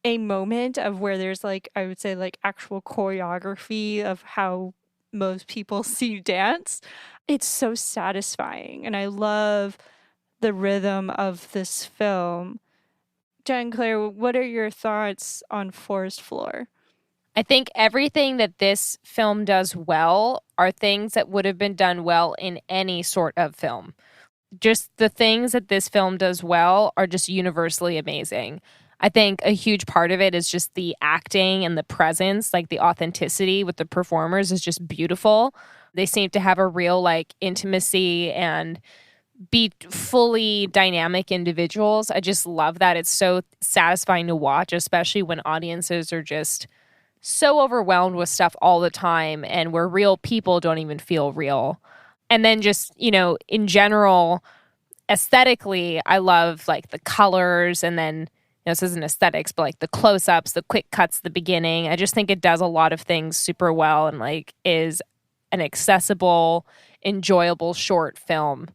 a moment of where there's like, I would say like actual choreography of how most people see dance. It's so satisfying. And I love the rhythm of this film. Jen Claire, what are your thoughts on Forest Floor? I think everything that this film does well are things that would have been done well in any sort of film. Just the things that this film does well are just universally amazing. I think a huge part of it is just the acting and the presence, like the authenticity with the performers is just beautiful. They seem to have a real like intimacy and be fully dynamic individuals. I just love that. It's so satisfying to watch, especially when audiences are just so overwhelmed with stuff all the time and where real people don't even feel real. And then just, in general, aesthetically, I love like the colors and then, this isn't aesthetics, but like the close-ups, the quick cuts at the beginning. I just think it does a lot of things super well and like is an accessible, enjoyable short film.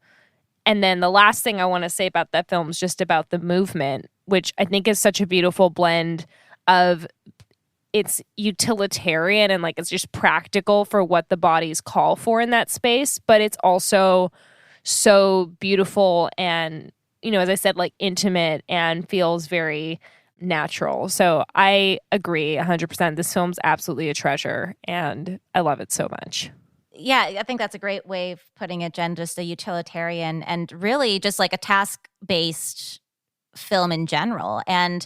And then the last thing I want to say about that film is just about the movement, which I think is such a beautiful blend of it's utilitarian and like it's just practical for what the bodies call for in that space, but it's also so beautiful and, as I said, like intimate and feels very natural. So I agree 100%. This film's absolutely a treasure and I love it so much. Yeah, I think that's a great way of putting it, Jen, just a utilitarian and really just like a task-based film in general. And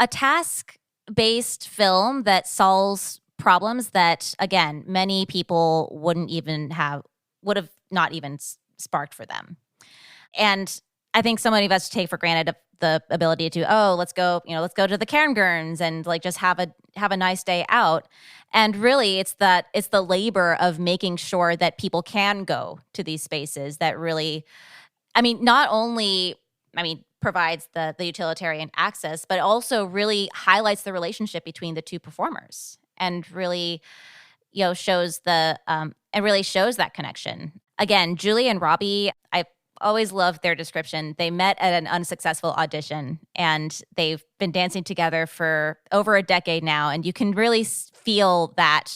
a task-based film that solves problems that, again, many people would have not even sparked for them. And I think so many of us take for granted the ability to, let's go to the Cairngorms and like just have a nice day out. And really it's the labor of making sure that people can go to these spaces that really, not only, provides the utilitarian access, but also really highlights the relationship between the two performers and really, shows that connection. Again, Julie and Robbie, I always loved their description. They met at an unsuccessful audition and they've been dancing together for over a decade now. And you can really feel that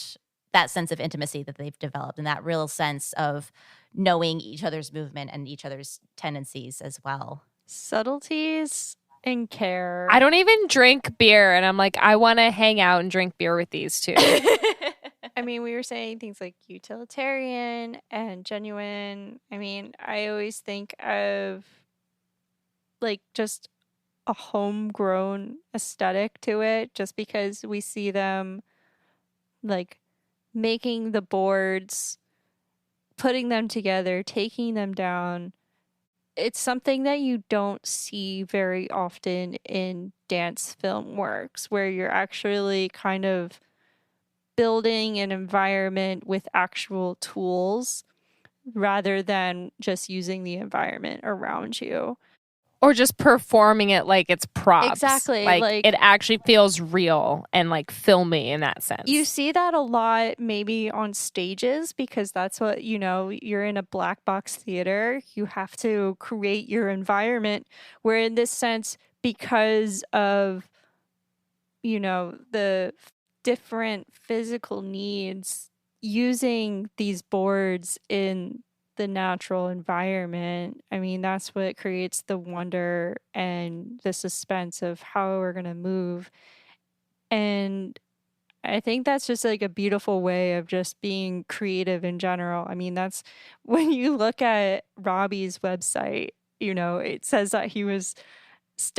sense of intimacy that they've developed and that real sense of knowing each other's movement and each other's tendencies as well. Subtleties and care. I don't even drink beer and I'm like, I want to hang out and drink beer with these two. We were saying things like utilitarian and genuine. I always think of like just a homegrown aesthetic to it just because we see them like making the boards, putting them together, taking them down. It's something that you don't see very often in dance film works where you're actually kind of building an environment with actual tools rather than just using the environment around you. Or just performing it like it's props. Exactly. Like it actually feels real and like filmy in that sense. You see that a lot maybe on stages because that's what, you're in a black box theater. You have to create your environment where in this sense, because of, the different physical needs, using these boards in the natural environment, that's what creates the wonder and the suspense of how we're going to move. And I think that's just like a beautiful way of just being creative in general. That's when you look at Robbie's website, it says that he was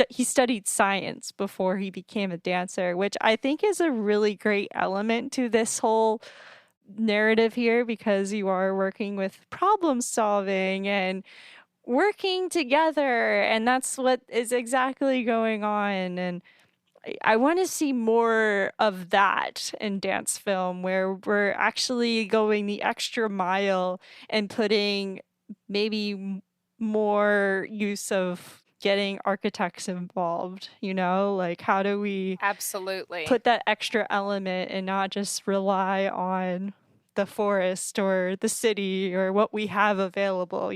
he studied science before he became a dancer, which I think is a really great element to this whole narrative here, because you are working with problem solving and working together, and that's what is exactly going on. And I want to see more of that in dance film, where we're actually going the extra mile and putting maybe more use of getting architects involved, like how do we Absolutely. put that extra element and not just rely on the forest or the city or what we have available.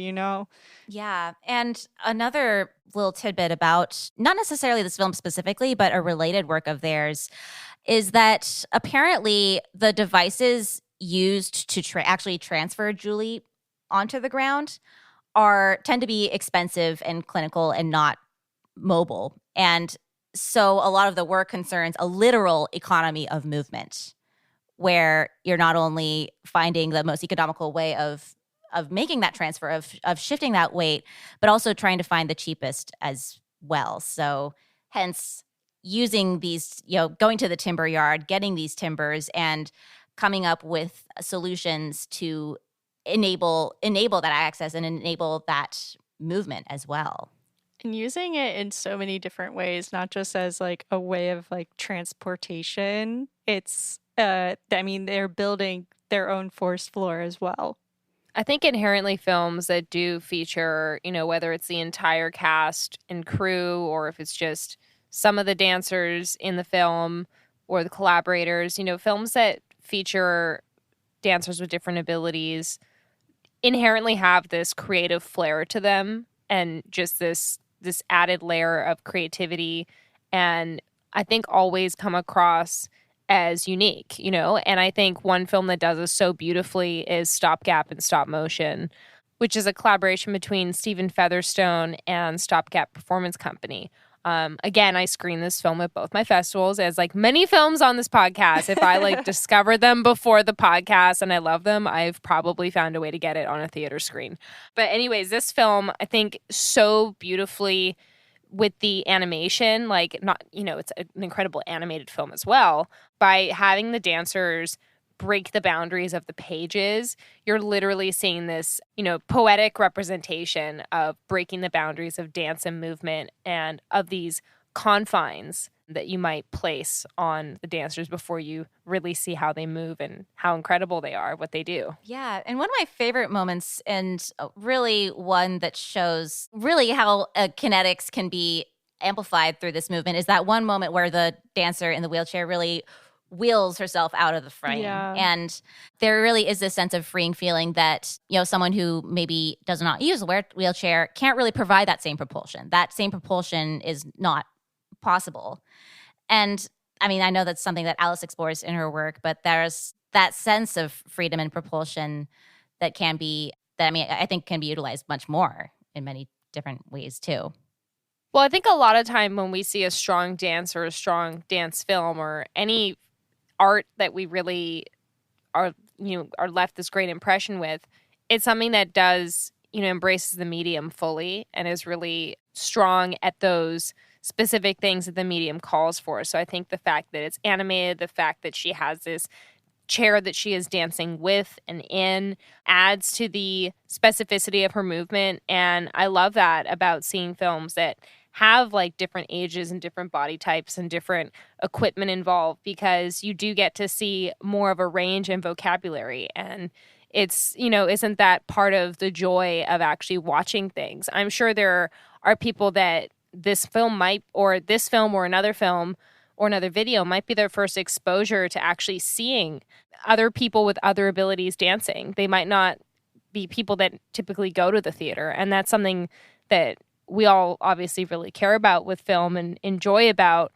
Yeah. And another little tidbit about not necessarily this film specifically, but a related work of theirs is that apparently the devices used to actually transfer Julie onto the ground tend to be expensive and clinical and not mobile. And so a lot of the work concerns a literal economy of movement, where you're not only finding the most economical way of making that transfer, of shifting that weight, but also trying to find the cheapest as well. So hence using these, going to the timber yard, getting these timbers and coming up with solutions to enable that access and enable that movement as well. And using it in so many different ways, not just as like a way of like transportation. It's they're building their own forest floor as well. I think inherently films that do feature, whether it's the entire cast and crew or if it's just some of the dancers in the film or the collaborators, films that feature dancers with different abilities inherently have this creative flair to them and just this added layer of creativity, and I think always come across as unique, and I think one film that does this so beautifully is Stopgap and Stop Motion, which is a collaboration between Stephen Featherstone and Stopgap Performance Company. Again, I screened this film at both my festivals, as like many films on this podcast. If I like discovered them before the podcast and I love them, I've probably found a way to get it on a theater screen. But anyways, this film, I think so beautifully with the animation, like not, it's an incredible animated film as well. By having the dancers break the boundaries of the pages, you're literally seeing this, poetic representation of breaking the boundaries of dance and movement and of these confines that you might place on the dancers before you really see how they move and how incredible they are, what they do. Yeah. And one of my favorite moments, and really one that shows really how kinetics can be amplified through this movement, is that one moment where the dancer in the wheelchair really wheels herself out of the frame. Yeah. And there really is this sense of freeing feeling that, someone who maybe does not use a wheelchair can't really provide that same propulsion. That same propulsion is not possible. And I mean, I know that's something that Alice explores in her work, but there's that sense of freedom and propulsion that I think can be utilized much more in many different ways too. Well, I think a lot of time when we see a strong dance or a strong dance film or any art that we really are left this great impression with, it's something that does, embraces the medium fully and is really strong at those specific things that the medium calls for. So I think the fact that it's animated, the fact that she has this chair that she is dancing with and in adds to the specificity of her movement. And I love that about seeing films that have like different ages and different body types and different equipment involved, because you do get to see more of a range and vocabulary. And it's, isn't that part of the joy of actually watching things? I'm sure there are people that this film or another film or another video might be their first exposure to actually seeing other people with other abilities dancing. They might not be people that typically go to the theater. And that's something that we all obviously really care about with film and enjoy about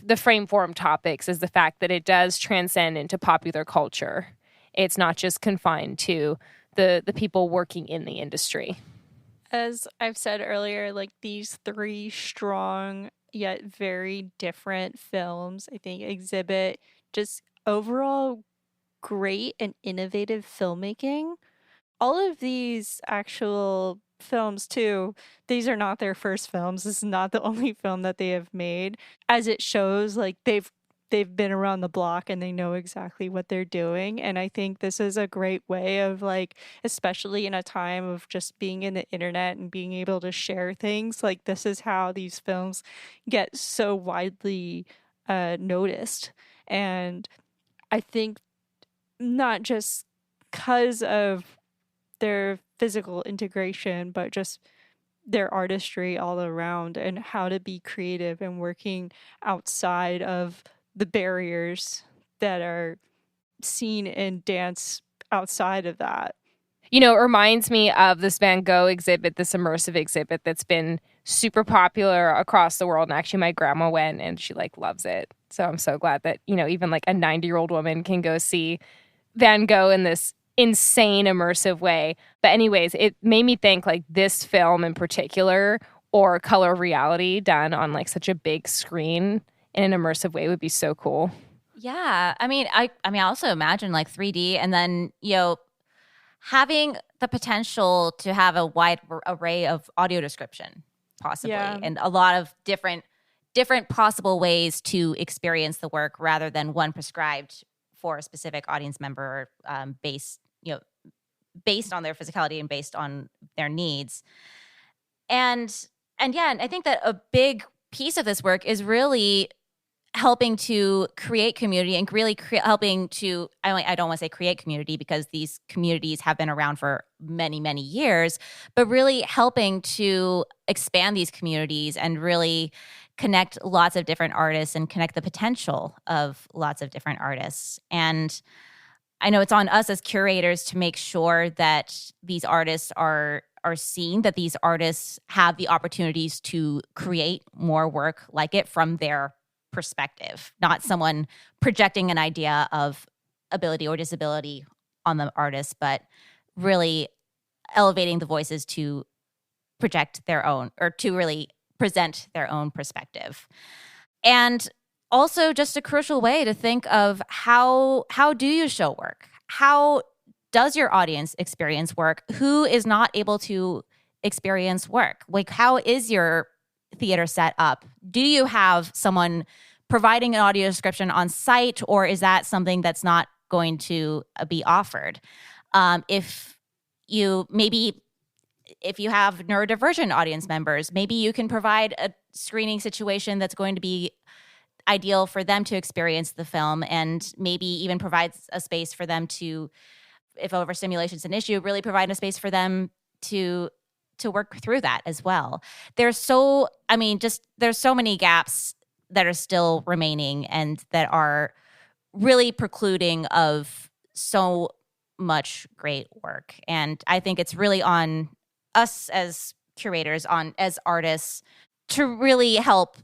the Frameform topics, is the fact that it does transcend into popular culture. It's not just confined to the people working in the industry. As I've said earlier, like these three strong yet very different films, I think, exhibit just overall great and innovative filmmaking. All of these actual films too. These are not their first films. This is not the only film that they have made. As it shows, like they've been around the block and they know exactly what they're doing. And I think this is a great way of, like, especially in a time of just being in the internet and being able to share things, like this is how these films get so widely noticed. And I think not just because of their physical integration, but just their artistry all around and how to be creative and working outside of the barriers that are seen in dance outside of that. You know, it reminds me of this Van Gogh exhibit, this immersive exhibit that's been super popular across the world. And actually my grandma went and she like loves it. So I'm so glad that, you know, even like a 90-year-old woman can go see Van Gogh in this insane immersive way. But anyways, it made me think like this film in particular, or Color Reality done on like such a big screen in an immersive way, would be so cool. Yeah. I mean, I also imagine like 3D, and then, you know, having the potential to have a wide array of audio description, possibly, and a lot of different possible ways to experience the work rather than one prescribed for a specific audience member, based on their physicality and based on their needs. And yeah, I think that a big piece of this work is really helping to create community and really helping to, I don't want to say create community because these communities have been around for many, many years, but really helping to expand these communities and really connect lots of different artists and connect the potential of lots of different artists. And I know it's on us as curators to make sure that these artists are seen, that these artists have the opportunities to create more work like it from their perspective, not someone projecting an idea of ability or disability on the artist, but really elevating the voices to project their own, or to really present their own perspective. And also just a crucial way to think of how do you show work? How does your audience experience work? Who is not able to experience work? Like, how is your theater set up? Do you have someone providing an audio description on site, or is that something that's not going to be offered? If you have neurodivergent audience members, maybe you can provide a screening situation that's going to be ideal for them to experience the film, and maybe even provides a space for them to, if overstimulation is an issue, really provide a space for them to work through that as well. There's so many gaps that are still remaining and that are really precluding of so much great work. And I think it's really on us as curators, as artists, to really help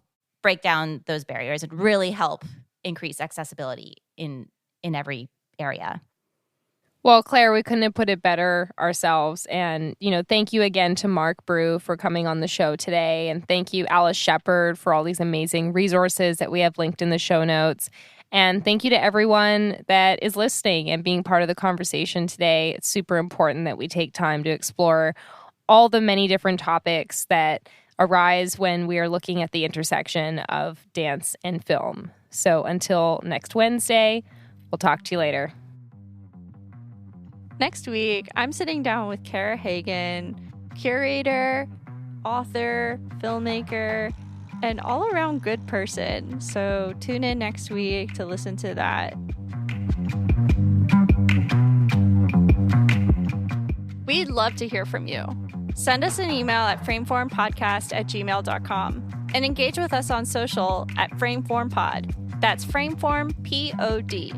break down those barriers and really help increase accessibility in every area. Well, Claire, we couldn't have put it better ourselves. And, you know, thank you again to Marc Brew for coming on the show today. And thank you, Alice Sheppard, for all these amazing resources that we have linked in the show notes. And thank you to everyone that is listening and being part of the conversation today. It's super important that we take time to explore all the many different topics that arise when we are looking at the intersection of dance and film. So until next Wednesday, we'll talk to you later. Next week, I'm sitting down with Kara Hagen, curator, author, filmmaker, and all-around good person. So tune in next week to listen to that. We'd love to hear from you. Send us an email at frameformpodcast@gmail.com and engage with us on social at frameformpod. That's Frameform POD.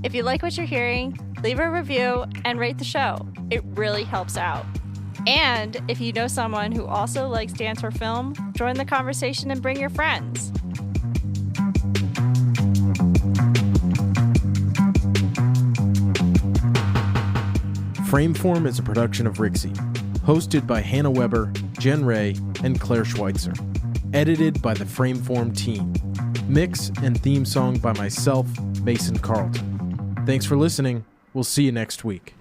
If you like what you're hearing, leave a review and rate the show. It really helps out. And if you know someone who also likes dance or film, join the conversation and bring your friends. Frameform is a production of Rixie, hosted by Hannah Weber, Jen Ray, and Claire Schweitzer. Edited by the Frameform team. Mix and theme song by myself, Mason Carlton. Thanks for listening. We'll see you next week.